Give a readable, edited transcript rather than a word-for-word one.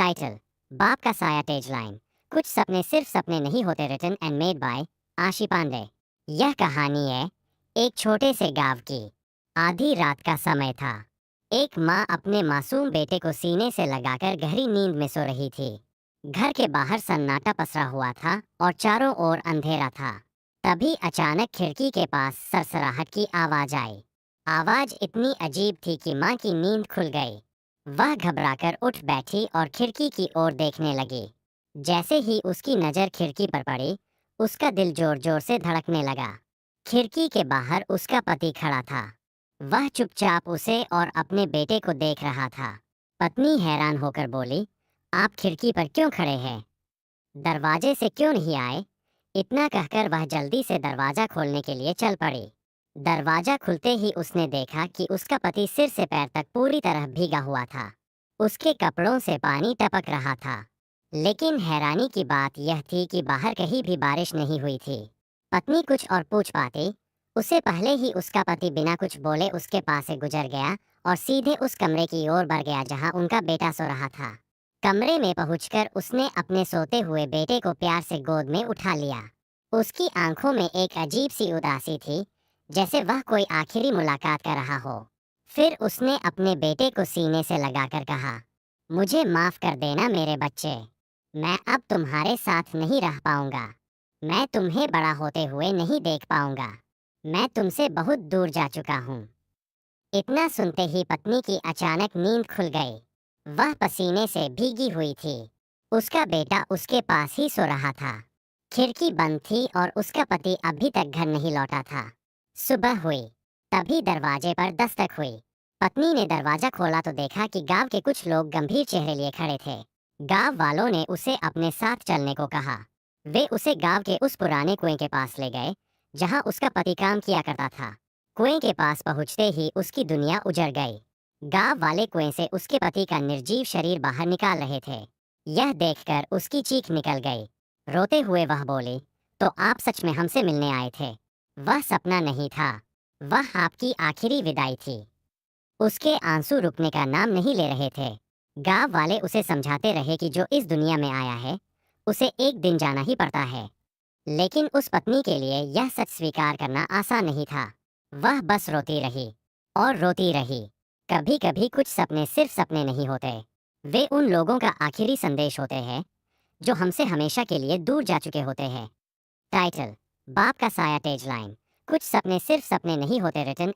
Title: बाप का साया टेजलाइन। कुछ सपने सिर्फ सपने नहीं होते। रिटन एंड मेड बाय आशी पांडे। यह कहानी है एक छोटे से गांव की। आधी रात का समय था। एक माँ अपने मासूम बेटे को सीने से लगाकर गहरी नींद में सो रही थी। घर के बाहर सन्नाटा पसरा हुआ था और चारों ओर अंधेरा था। तभी अचानक खिड़की के पास सरसराहट की आवाज आई। आवाज इतनी अजीब थी कि माँ की नींद खुल गई। वह घबराकर उठ बैठी और खिड़की की ओर देखने लगी। जैसे ही उसकी नजर खिड़की पर पड़ी, उसका दिल जोर जोर से धड़कने लगा। खिड़की के बाहर उसका पति खड़ा था। वह चुपचाप उसे और अपने बेटे को देख रहा था। पत्नी हैरान होकर बोली, आप खिड़की पर क्यों खड़े हैं? दरवाजे से क्यों नहीं आए? इतना कहकर वह जल्दी से दरवाजा खोलने के लिए चल पड़ी। दरवाजा खुलते ही उसने देखा कि उसका पति सिर से पैर तक पूरी तरह भीगा हुआ था। उसके कपड़ों से पानी टपक रहा था। लेकिन हैरानी की बात यह थी कि बाहर कहीं भी बारिश नहीं हुई थी। पत्नी कुछ और पूछ पाती, उससे पहले ही उसका पति बिना कुछ बोले उसके पास से गुजर गया और सीधे उस कमरे की ओर बढ़ गया जहां उनका बेटा सो रहा था। कमरे में पहुंचकर उसने अपने सोते हुए बेटे को प्यार से गोद में उठा लिया। उसकी आंखों में एक अजीब सी उदासी थी, जैसे वह कोई आखिरी मुलाकात कर रहा हो। फिर उसने अपने बेटे को सीने से लगाकर कहा, मुझे माफ कर देना मेरे बच्चे। मैं अब तुम्हारे साथ नहीं रह पाऊंगा। मैं तुम्हें बड़ा होते हुए नहीं देख पाऊंगा। मैं तुमसे बहुत दूर जा चुका हूँ। इतना सुनते ही पत्नी की अचानक नींद खुल गई। वह पसीने से भीगी हुई थी। उसका बेटा उसके पास ही सो रहा था। खिड़की बंद थी और उसका पति अभी तक घर नहीं लौटा था। सुबह हुई, तभी दरवाजे पर दस्तक हुई। पत्नी ने दरवाजा खोला तो देखा कि गांव के कुछ लोग गंभीर चेहरे लिए खड़े थे। गांव वालों ने उसे अपने साथ चलने को कहा। वे उसे गांव के उस पुराने कुएं के पास ले गए जहां उसका पति काम किया करता था। कुएं के पास पहुंचते ही उसकी दुनिया उजड़ गई। गांव वाले कुएं से उसके पति का निर्जीव शरीर बाहर निकाल रहे थे। यह देखकर उसकी चीख निकल गई। रोते हुए वह बोली, तो आप सच में हमसे मिलने आए थे? वह सपना नहीं था, वह आपकी आखिरी विदाई थी। उसके आंसू रुकने का नाम नहीं ले रहे थे। गांव वाले उसे समझाते रहे कि जो इस दुनिया में आया है उसे एक दिन जाना ही पड़ता है। लेकिन उस पत्नी के लिए यह सच स्वीकार करना आसान नहीं था। वह बस रोती रही और रोती रही। कभी कभी कुछ सपने सिर्फ सपने नहीं होते, वे उन लोगों का आखिरी संदेश होते हैं जो हमसे हमेशा के लिए दूर जा चुके होते हैं। टाइटल: बाप का साया टेजलाइन। कुछ सपने सिर्फ सपने नहीं होते। रिटन